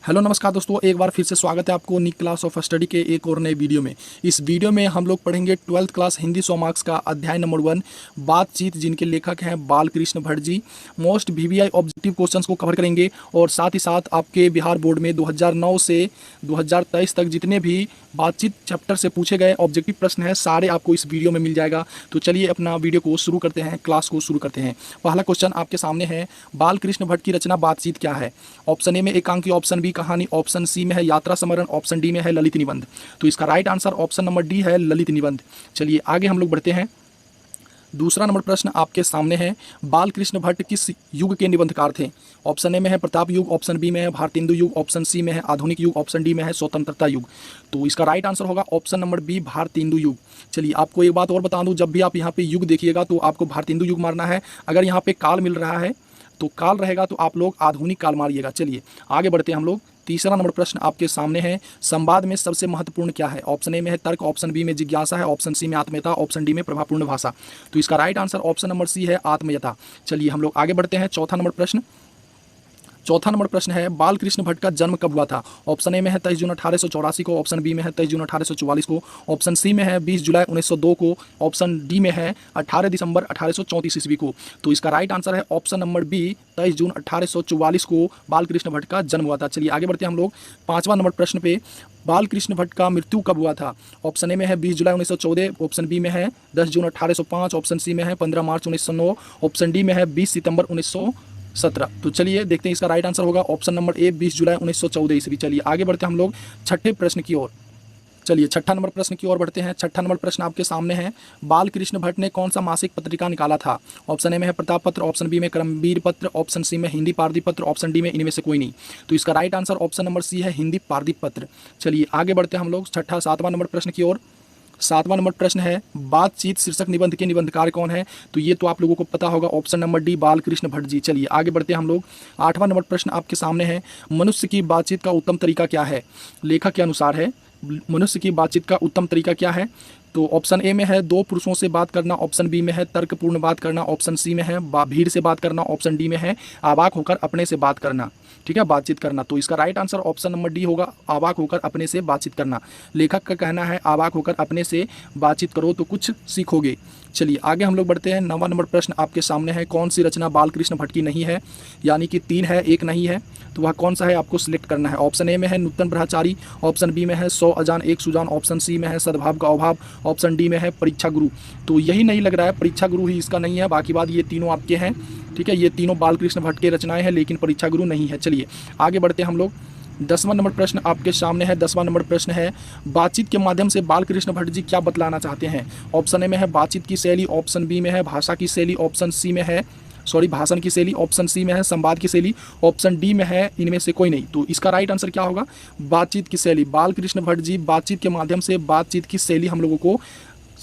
Hello नमस्कार दोस्तों, एक बार फिर से स्वागत है आपको नी क्लास ऑफ स्टडी के एक और नए वीडियो में। इस वीडियो में हम लोग पढ़ेंगे 12th क्लास हिंदी 100 मार्क्स का अध्याय नंबर 1 बातचीत, जिनके लेखक हैं बालकृष्ण भट्ट जी। मोस्ट वीवीआई ऑब्जेक्टिव क्वेश्चंस को कवर करेंगे और साथ ही साथ आपके बिहार बोर्ड में 2009 से 2023 तक जितने भी बातचीत चैप्टर से पूछे गए ऑब्जेक्टिव प्रश्न हैं सारे आपको इस वीडियो में मिल जाएगा। तो चलिए अपना वीडियो को शुरू करते हैं, क्लास को शुरू करते हैं। पहला क्वेश्चन आपके सामने है, बालकृष्ण भट्ट की रचना बातचीत क्या है? ऑप्शन ए में एकांकी, ऑप्शन बी कहानी, ऑप्शन सी में है यात्रा समरण, ऑप्शन डी में है ललित निबंध। तो इसका right answer option number D है, ललित निबंध। चलिए आगे हम लोग बढ़ते हैं। दूसरा नंबर प्रश्न आपके सामने है, बालकृष्ण भट्ट किस युग के निबंधकार थे? ऑप्शन ए में है प्रताप युग, ऑप्शन बी में है भारतेंदु युग, ऑप्शन सी में है आधुनिक युग, ऑप्शन डी में है स्वतंत्रता युग। तो इसका राइट आंसर होगा ऑप्शन नंबर बी, भारतेंदु युग। चलिए आपको एक बात और बता दूं, जब भी आप यहाँ पे युग देखिएगा तो आपको भारतेंदु युग मारना है। अगर यहाँ पे काल मिल रहा है तो काल रहेगा तो आप लोग आधुनिक काल मारिएगा। चलिए आगे बढ़ते हैं हम लोग। तीसरा नंबर प्रश्न आपके सामने है, संवाद में सबसे महत्वपूर्ण क्या है? ऑप्शन ए में है तर्क, ऑप्शन बी में जिज्ञासा है, ऑप्शन सी में आत्मीयता, ऑप्शन डी में प्रभावपूर्ण भाषा। तो इसका right answer option number C है, आत्मीयता। चलिए हम लोग आगे बढ़ते हैं। चौथा नंबर प्रश्न है, बालकृष्ण भट्ट का जन्म कब हुआ था? ऑप्शन ए में है 23 जून 1884 को, ऑप्शन बी में है 23 जून 1844 को, ऑप्शन सी में है 20 जुलाई 1902 को, ऑप्शन डी में है 18 दिसंबर 1834 ईस्वी को। तो इसका राइट आंसर है ऑप्शन नंबर बी, 23 जून 1844 को बालकृष्ण भट्ट का जन्म हुआ था। चलिए आगे बढ़ते हैं हम लोग। पांचवा नंबर प्रश्न पे, बालकृष्ण भट्ट का मृत्यु कब हुआ था? ऑप्शन ए में है 20 जुलाई 1914, ऑप्शन बी में है 10 जून 1805, ऑप्शन सी में है 15 मार्च 1909, ऑप्शन डी में है 20 सितंबर 1917। तो चलिए देखते हैं इसका राइट आंसर होगा ऑप्शन नंबर ए, 20 जुलाई 1914 ईस्वी। चलिए आगे बढ़ते हैं हम लोग छठे प्रश्न की ओर। चलिए छठा नंबर प्रश्न की ओर बढ़ते हैं। छठा नंबर प्रश्न आपके सामने है, बालकृष्ण भट्ट ने कौन सा मासिक पत्रिका निकाला था? ऑप्शन ए में है प्रताप पत्र, ऑप्शन बी में क्रमवीर पत्र, ऑप्शन सी में हिंदी पारदीप पत्र, ऑप्शन डी में इनमें से कोई नहीं। तो इसका right answer option number C है, हिंदी पारदीप पत्र। चलिए आगे बढ़ते हैं हम लोग सातवां नंबर प्रश्न की ओर। सातवां नंबर प्रश्न है, बातचीत शीर्षक निबंध के निबंधकार कौन है? तो ये तो आप लोगों को पता होगा, option number D, Balkrishna Bhatt ji. चलिए आगे बढ़ते हैं हम लोग। आठवां नंबर प्रश्न आपके सामने है, मनुष्य की बातचीत का उत्तम तरीका क्या है? लेखक के अनुसार है, मनुष्य की बातचीत का उत्तम तरीका क्या है? तो ऑप्शन ए में है दो पुरुषों से बात करना, ऑप्शन बी में है तर्कपूर्ण बात करना, ऑप्शन सी में है भीड़ से बात करना, ऑप्शन डी में है अवाक होकर अपने से बात करना। ठीक है, बातचीत करना। तो इसका right answer option number D होगा, अवाक होकर अपने से बातचीत करना। लेखक का कहना है अवाक होकर अपने से बातचीत करो तो कुछ सीखोगे। चलिए आगे हम लोग बढ़ते हैं। 9वां नंबर प्रश्न आपके सामने है, कौन सी रचना बालकृष्ण भट्ट की नहीं है? यानी कि 3 है, 1 नहीं है, तो वह कौन सा है आपको सिलेक्ट करना है। ऑप्शन ए में है नूतन ब्रह्मचारी, ऑप्शन बी में है 100 अजान एक सुजान, ऑप्शन सी में है सद्भाव का अभाव, ऑप्शन डी में है परीक्षा गुरु। तो यही नहीं लग रहा है, परीक्षा गुरु ही इसका नहीं है, बाकी बात ये तीनों आपके हैं। ठीक है, ये तीनों बालकृष्ण भट्ट की रचनाएं हैं, लेकिन परीक्षा गुरु नहीं है। चलिए आगे बढ़ते हैं हम लोग। 10वां नंबर प्रश्न आपके सामने है। 10वां नंबर प्रश्न है, बातचीत के माध्यम से बालकृष्ण भट्ट जी क्या बतलाना चाहते हैं? ऑप्शन ए में है बातचीत की शैली, ऑप्शन बी में है भाषा की शैली, ऑप्शन सी में है भाषण की शैली, ऑप्शन सी में है संवाद की शैली, ऑप्शन डी में है इनमें से कोई नहीं। तो इसका राइट आंसर क्या होगा? बातचीत की शैली। बालकृष्ण भट्ट जी बातचीत के माध्यम से बातचीत की शैली हम लोगों को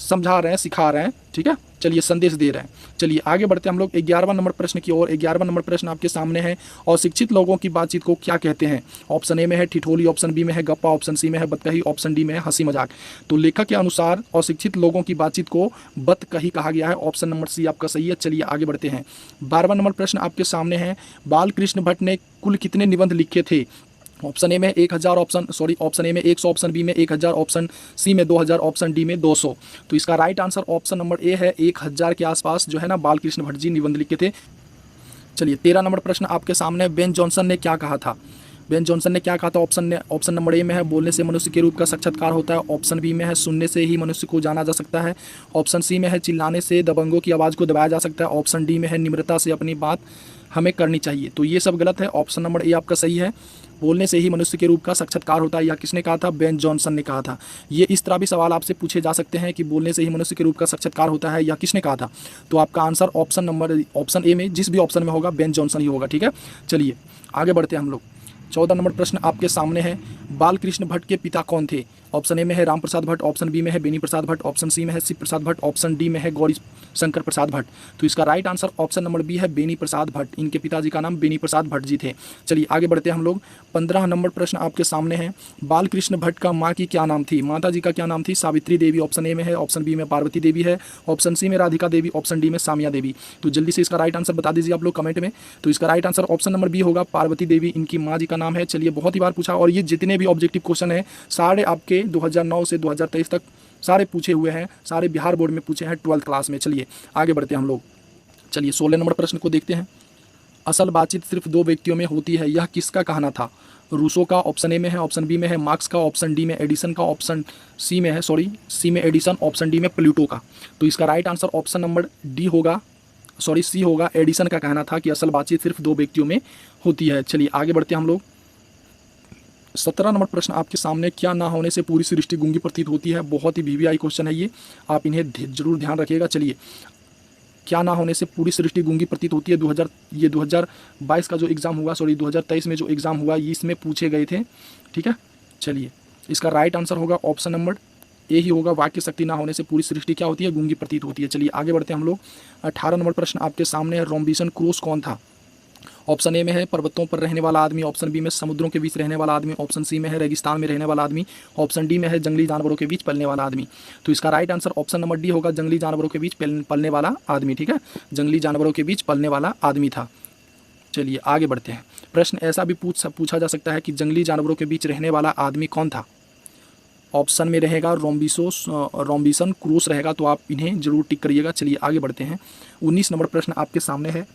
समझा रहे हैं, सिखा रहे हैं। ठीक है, चलिए संदेश दे रहे हैं। चलिए आगे बढ़ते हैं हम लोग 11वां नंबर प्रश्न की ओर। 11वां नंबर प्रश्न आपके सामने है, अशिक्षित लोगों की बातचीत को क्या कहते हैं? ऑप्शन ए में है ठिठोली, ऑप्शन बी में है गप्पा, ऑप्शन सी में है बतकही, ऑप्शन डी में है हंसी मजाक। तो लेखक के अनुसार अशिक्षित लोगों की बातचीत को बतकही कहा गया है। ऑप्शन नंबर सी आपका सही है। चलिए आगे बढ़ते हैं। 12वां नंबर प्रश्न आपके सामने है, बालकृष्ण भट्ट ने कुल कितने निबंध लिखे थे? ऑप्शन ए में 1000, ऑप्शन ए में 100, ऑप्शन बी में 1000, ऑप्शन सी में 2000, ऑप्शन डी में 200। तो इसका right answer option number A है, 1000 के आसपास जो है ना बालकृष्ण भट्ट जी निबंध लिखे थे। चलिए 13 नंबर प्रश्न आपके सामने, बेन जॉनसन ने क्या कहा था? बेन जॉनसन ने क्या कहा था? ऑप्शन नंबर ए में है बोलने से मनुष्य के रूप का साक्षात्कार होता है, ऑप्शन बी में है सुनने से ही मनुष्य को जाना जा सकता है, ऑप्शन सी में है चिल्लाने से दबंगों की आवाज़ को दबाया जा सकता है, ऑप्शन डी में है निम्रता से अपनी बात हमें करनी चाहिए। तो ये सब गलत है, ऑप्शन नंबर ए आपका सही है। बोलने से ही मनुष्य के रूप का साक्षात्कार होता है, या किसने कहा था? बेन जॉनसन ने कहा था। ये इस तरह भी सवाल आपसे पूछे जा सकते हैं कि बोलने से ही मनुष्य के रूप का साक्षात्कार होता है या किसने कहा था? तो आपका आंसर ऑप्शन ए में जिस भी ऑप्शन में होगा बेन जॉनसन ही होगा। ठीक है, चलिए आगे बढ़ते हैं हम लोग। 14 नंबर प्रश्न आपके सामने है, बालकृष्ण भट्ट के पिता कौन थे? ऑप्शन ए में है राम प्रसाद भट्ट, ऑप्शन बी में है बेनी प्रसाद भट्ट, ऑप्शन सी में है शिव प्रसाद भट्ट, ऑप्शन डी में है गौरी शंकर प्रसाद भट्ट। तो इसका right answer option number B है बेनी प्रसाद भट्ट। इनके पिताजी का नाम बेनी प्रसाद भट्ट जी थे। चलिए आगे बढ़ते हैं हम लोग। 15 नंबर प्रश्न आपके सामने है। बालकृष्ण भट्ट का माँ की क्या नाम थी? माता जी का क्या नाम थी? सावित्री देवी ऑप्शन ए में है, ऑप्शन बी में पार्वती देवी है, ऑप्शन सी में राधिका देवी, ऑप्शन डी में सामिया देवी। तो जल्दी से इसका राइट आंसर बता दीजिए आप लोग कमेंट में। तो इसका right answer option number B होगा, पार्वती देवी इनकी माँ जी का नाम है। चलिए बहुत ही बार पूछा, और ये जितने भी ऑब्जेक्टिव क्वेश्चन है सारे आपके 2009 से 2023 तक सारे पूछे हुए हैं, सारे बिहार बोर्ड में पूछे हैं 12th क्लास में। चलिए आगे बढ़ते हैं हम लोग। चलिए 16 नंबर प्रश्न को देखते हैं। असल बातचीत सिर्फ दो व्यक्तियों में होती है, यह किसका कहना था? रूसो का ऑप्शन ए में है, ऑप्शन बी में है मार्क्स का, ऑप्शन डी में एडिसन का, ऑप्शन सी में है सी में एडिसन, ऑप्शन डी में प्लूटो का। तो इसका right answer option number D होगा, सी होगा। एडिसन का कहना था कि असल बातचीत सिर्फ दो व्यक्तियों में होती है। चलिए आगे बढ़ते हैं हम लोग। 17 नंबर प्रश्न आपके सामने, क्या ना होने से पूरी सृष्टि गूंगी प्रतीत होती है? बहुत ही वीवीआई क्वेश्चन है ये, आप इन्हें जरूर ध्यान रखिएगा। चलिए, क्या ना होने से पूरी सृष्टि गूंगी प्रतीत होती है? 2022 का जो एग्ज़ाम हुआ, 2023 में जो एग्ज़ाम हुआ, ये इसमें पूछे गए थे। ठीक है, चलिए इसका राइट आंसर होगा ऑप्शन नंबर ए ही होगा। वाक्य शक्ति ना होने से पूरी सृष्टि क्या होती है? गूंगी प्रतीत होती है। चलिए आगे बढ़ते हैं हम लोग। 18 नंबर प्रश्न आपके सामने है। रॉबिन्सन क्रूसो कौन था? ऑप्शन ए में है पर्वतों पर रहने वाला आदमी, ऑप्शन बी में समुद्रों के बीच रहने वाला आदमी, ऑप्शन सी में है रेगिस्तान में रहने वाला आदमी, ऑप्शन डी में है जंगली जानवरों के बीच पलने वाला आदमी। तो इसका right answer option number D होगा, जंगली जानवरों के बीच पलने वाला आदमी। ठीक है, जंगली जानवरों के बीच पलने वाला आदमी था। चलिए आगे बढ़ते हैं। प्रश्न ऐसा भी पूछा जा सकता है कि जंगली जानवरों के बीच रहने वाला आदमी कौन था? ऑप्शन में रहेगा रॉबिन्सन क्रूसो रहेगा, तो आप इन्हें जरूर टिक करिएगा। चलिए आगे बढ़ते हैं। 19 नंबर प्रश्न आपके सामने है।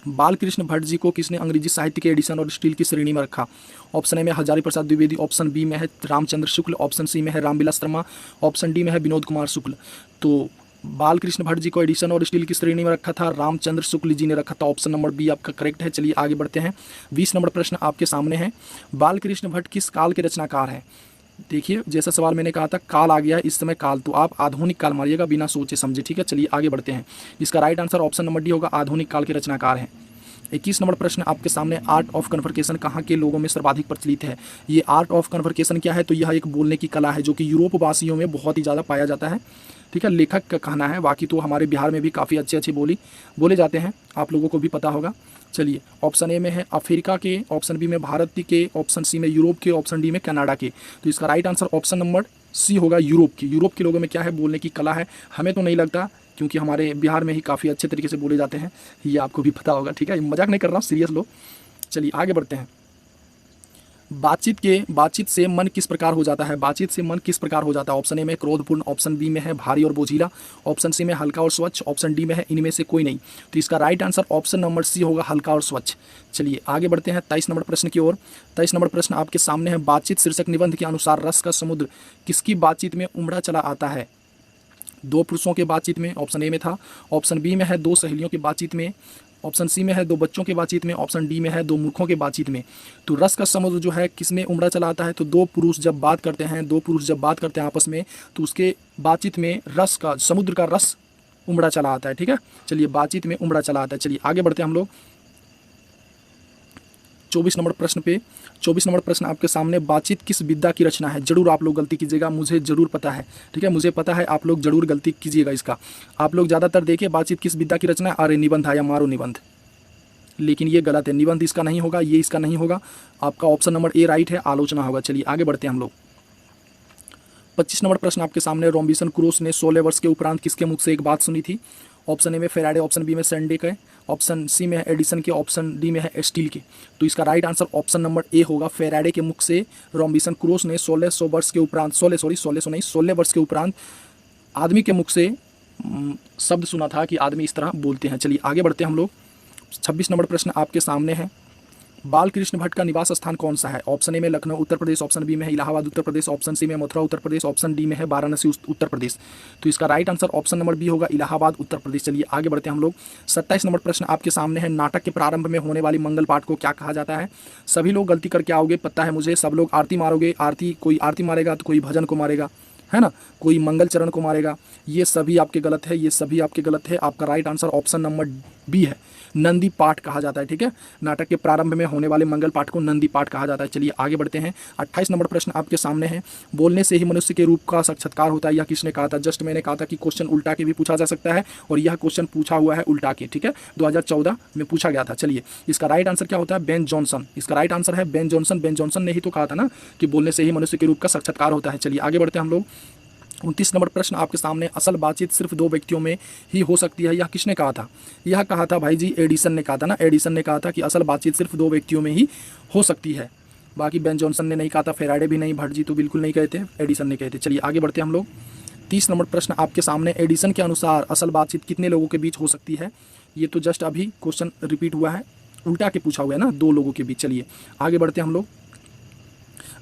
बालकृष्ण भट्ट जी को किसने अंग्रेजी साहित्य के एडिशन और स्टील की श्रेणी में रखा? ऑप्शन ए में हजारी प्रसाद द्विवेदी, ऑप्शन बी में है रामचंद्र शुक्ल, ऑप्शन सी में है रामविलास शर्मा, ऑप्शन डी में है विनोद कुमार शुक्ल। तो बालकृष्ण भट्ट जी को एडिशन और स्टील की श्रेणी में रखा था रामचंद्र शुक्ल जी ने रखा था। ऑप्शन नंबर बी आपका करेक्ट है। चलिए आगे बढ़ते हैं। 20 नंबर प्रश्न आपके सामने है। बालकृष्ण भट्ट किस काल के रचनाकार हैं? देखिए, जैसा सवाल मैंने कहा था, काल आ गया है इस समय काल, तो आप आधुनिक काल मारिएगा बिना सोचे समझे। ठीक है, चलिए आगे बढ़ते हैं। इसका right answer option number D होगा, आधुनिक काल के रचनाकार हैं। 21 नंबर प्रश्न आपके सामने। आर्ट ऑफ कन्वर्सेशन कहाँ के लोगों में सर्वाधिक प्रचलित है? ये आर्ट ऑफ कन्वर्सेशन क्या है? तो यह एक बोलने की कला है जो कि यूरोप वासियों में बहुत ही ज़्यादा पाया जाता है। ठीक है, लेखक का कहना है, बाकी तो हमारे बिहार में भी काफ़ी अच्छे बोले जाते हैं, आप लोगों को भी पता होगा। चलिए, ऑप्शन ए में है अफ्रीका के, ऑप्शन बी में भारत के, ऑप्शन सी में यूरोप के, ऑप्शन डी में कनाडा के। तो इसका right answer option number C होगा, यूरोप की। यूरोप के लोगों में क्या है? बोलने की कला है। हमें तो नहीं लगता, क्योंकि हमारे बिहार में ही काफ़ी अच्छे तरीके से बोले जाते हैं, ये आपको भी पता होगा। ठीक है, मजाक नहीं कर रहा हूँ, सीरियस लो। चलिए आगे बढ़ते हैं। बातचीत से मन किस प्रकार हो जाता है? बातचीत से मन किस प्रकार हो जाता है? ऑप्शन ए में क्रोधपूर्ण, ऑप्शन बी में है भारी और बोझिला, ऑप्शन सी में हल्का और स्वच्छ, ऑप्शन डी में है इनमें से कोई नहीं। तो इसका right answer option number C होगा, हल्का और स्वच्छ। चलिए आगे बढ़ते हैं 23 नंबर प्रश्न की ओर। 23 नंबर प्रश्न आपके सामने है। बातचीत शीर्षक निबंध के अनुसार रस का समुद्र किसकी बातचीत में उमड़ा चला आता है? दो पुरुषों के बातचीत में, ऑप्शन ए में था, ऑप्शन बी में है दो सहेलियों की बातचीत में, ऑप्शन सी में है दो बच्चों की बातचीत में, ऑप्शन डी में है दो मूर्खों की बातचीत में। तो रस का समुद्र जो है किसमें उमड़ा चला आता है? तो दो पुरुष जब बात करते हैं आपस में, तो उसके बातचीत में रस का, समुद्र का रस उमड़ा चला आता है। ठीक है, चलिए बातचीत में उमड़ा चला आता है। चलिए आगे बढ़ते हैं हम लोग 24 नंबर प्रश्न पे। 24 नंबर प्रश्न आपके सामने। बातचीत किस विद्या की रचना है? जरूर आप लोग गलती कीजिएगा, मुझे जरूर पता है। ठीक है, मुझे पता है, आप लोग जरूर गलती कीजिएगा इसका। आप लोग ज़्यादातर देखिए, बातचीत किस विद्या की रचना है? अरे निबंध है या मारो निबंध, लेकिन ये गलत है। निबंध इसका नहीं होगा, ये इसका नहीं होगा। आपका ऑप्शन नंबर ए राइट है, आलोचना होगा। चलिए आगे बढ़ते हैं हम लोग। 25 नंबर प्रश्न आपके सामने। रॉबिन्सन क्रूसो ने 16 वर्ष के उपरांत किसके मुख से एक बात सुनी थी? ऑप्शन ए में फेराडे, ऑप्शन बी में सैंडे के, ऑप्शन सी में है एडिसन के, ऑप्शन डी में है स्टील के। तो इसका right answer option number A होगा, फेराडे के मुख से रॉबिन्सन क्रूसो ने 16 वर्ष के उपरांत आदमी के मुख से शब्द सुना था कि आदमी इस तरह बोलते हैं। चलिए आगे बढ़ते हैं हम लोग। 26 नंबर प्रश्न आपके सामने है। बालकृष्ण भट्ट का निवास स्थान कौन सा है? ऑप्शन ए में लखनऊ उत्तर प्रदेश, ऑप्शन बी में है इलाहाबाद उत्तर प्रदेश, ऑप्शन सी में मथुरा उत्तर प्रदेश, ऑप्शन डी में है वाराणसी उत्तर प्रदेश। तो इसका right answer option number B होगा, इलाहाबाद उत्तर प्रदेश। चलिए आगे बढ़ते हैं हम लोग। 27 नंबर प्रश्न आपके सामने है। नाटक के प्रारंभ में होने वाली मंगल पाठ को क्या कहा जाता है? सभी लोग गलती करके आओगे, पता है मुझे। सब लोग आरती मारोगे, कोई आरती मारेगा तो कोई भजन को मारेगा। है ना, कोई मंगल चरण को मारेगा। ये सभी आपके गलत है, ये सभी आपके गलत है। आपका right answer option number B है, नंदी पाठ कहा जाता है। ठीक है, नाटक के प्रारंभ में होने वाले मंगल पाठ को नंदी पाठ कहा जाता है। चलिए आगे बढ़ते हैं। 28 नंबर प्रश्न आपके सामने है, बोलने से ही मनुष्य के रूप का साक्षात्कार होता है, यह किसने कहा था? जस्ट मैंने कहा था कि क्वेश्चन उल्टा के भी पूछा जा सकता है, और यह क्वेश्चन पूछा हुआ है उल्टा के। ठीक है, 2014 में पूछा गया था। चलिए इसका राइट आंसर क्या होता है? Ben Jonson. इसका राइट आंसर है बेन जॉनसन। बेन जॉनसन ने ही तो कहा था ना कि बोलने से ही मनुष्य के रूप का साक्षात्कार होता है। चलिए आगे बढ़ते हैं हम लोग। 29 नंबर प्रश्न आपके सामने, असल बातचीत सिर्फ दो व्यक्तियों में ही हो सकती है, यह किसने कहा था? यह कहा था भाई जी एडिसन ने कहा था ना। एडिसन ने कहा था कि असल बातचीत सिर्फ दो व्यक्तियों में ही हो सकती है। बाकी बेन जॉनसन ने नहीं कहा था, फेराडे भी नहीं, भट्ट जी तो बिल्कुल नहीं कहते, एडिसन ने कहते। चलिए आगे बढ़ते हैं हम लोग। 30 नंबर प्रश्न आपके सामने, एडिसन के अनुसार असल बातचीत कितने लोगों के बीच हो सकती है? ये तो जस्ट अभी क्वेश्चन रिपीट हुआ है, उल्टा के पूछा हुआ है ना, दो लोगों के बीच। चलिए आगे बढ़ते हैं हम लोग।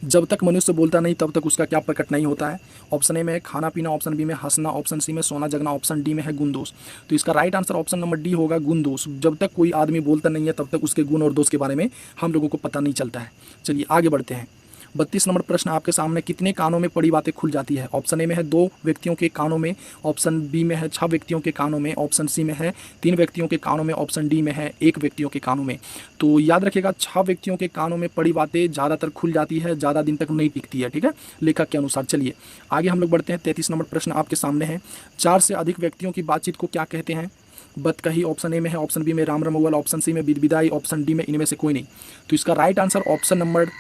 जब तक मनुष्य बोलता नहीं तब तक उसका क्या प्रकट नहीं होता है? ऑप्शन ए में है खाना पीना, ऑप्शन बी में हंसना, ऑप्शन सी में सोना जगना, ऑप्शन डी में है गुण दोष। तो इसका right answer option number D होगा, गुण दोष। जब तक कोई आदमी बोलता नहीं है तब तक उसके गुण और दोष के बारे में हम लोगों को पता नहीं चलता है। चलिए आगे बढ़ते हैं। 32 नंबर प्रश्न आपके सामने, कितने कानों में बड़ी बातें खुल जाती है? ऑप्शन ए में है 2 व्यक्तियों के कानों में, ऑप्शन बी में है 6 व्यक्तियों के कानों में, ऑप्शन सी में है 3 व्यक्तियों के कानों में, ऑप्शन डी में है 1 व्यक्तियों के कानों में। तो याद रखिएगा 6 व्यक्तियों के कानों में बड़ी बातें ज़्यादातर खुल जाती है, ज़्यादा दिन तक नहीं टिकती है। ठीक है, लेखक के अनुसार। चलिए आगे हम लोग बढ़ते हैं। 33 नंबर प्रश्न आपके सामने है, 4 से अधिक व्यक्तियों की बातचीत को क्या कहते हैं? बतकही ऑप्शन ए में है, ऑप्शन बी में राम रमौल, ऑप्शन सी में विदाई, ऑप्शन डी में इनमें से कोई नहीं। तो इसका राइट आंसर ऑप्शन नंबर,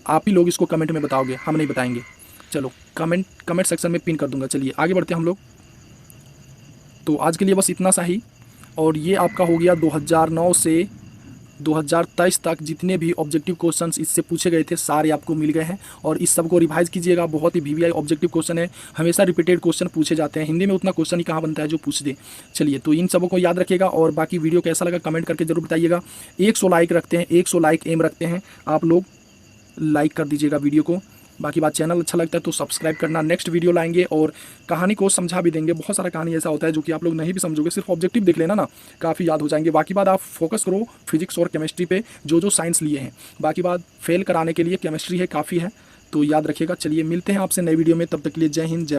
आप ही लोग इसको कमेंट में बताओगे, हम नहीं बताएंगे। चलो कमेंट सेक्शन में पिन कर दूंगा। चलिए आगे बढ़ते हैं हम लोग। तो आज के लिए बस इतना सा ही, और ये आपका हो गया 2009 से 2023 तक जितने भी ऑब्जेक्टिव क्वेश्चंस इससे पूछे गए थे सारे आपको मिल गए हैं, और इस सब को रिवाइज कीजिएगा। बहुत ही वीवीआई ऑब्जेक्टिव क्वेश्चन है, हमेशा रिपीटेड क्वेश्चन पूछे जाते हैं। हिंदी में उतना क्वेश्चन ही कहाँ बनता है जो पूछ दे। चलिए तो इन सबों को याद रखिएगा, और बाकी वीडियो कैसा लगा कमेंट करके जरूर बताइएगा। 100 लाइक रखते हैं, 100 लाइक एम रखते हैं, आप लोग लाइक कर दीजिएगा वीडियो को। बाकी बात, चैनल अच्छा लगता है तो सब्सक्राइब करना। नेक्स्ट वीडियो लाएंगे और कहानी को समझा भी देंगे। बहुत सारा कहानी ऐसा होता है जो कि आप लोग नहीं भी समझोगे, सिर्फ ऑब्जेक्टिव देख लेना ना, काफ़ी याद हो जाएंगे। बाकी बात आप फोकस करो फिजिक्स और केमिस्ट्री पे, जो साइंस लिए हैं। बाकी बात फेल कराने के लिए केमिस्ट्री है, काफ़ी है, तो याद रखिएगा। चलिए मिलते हैं आपसे नई वीडियो में, तब तक के लिए जय हिंद, जय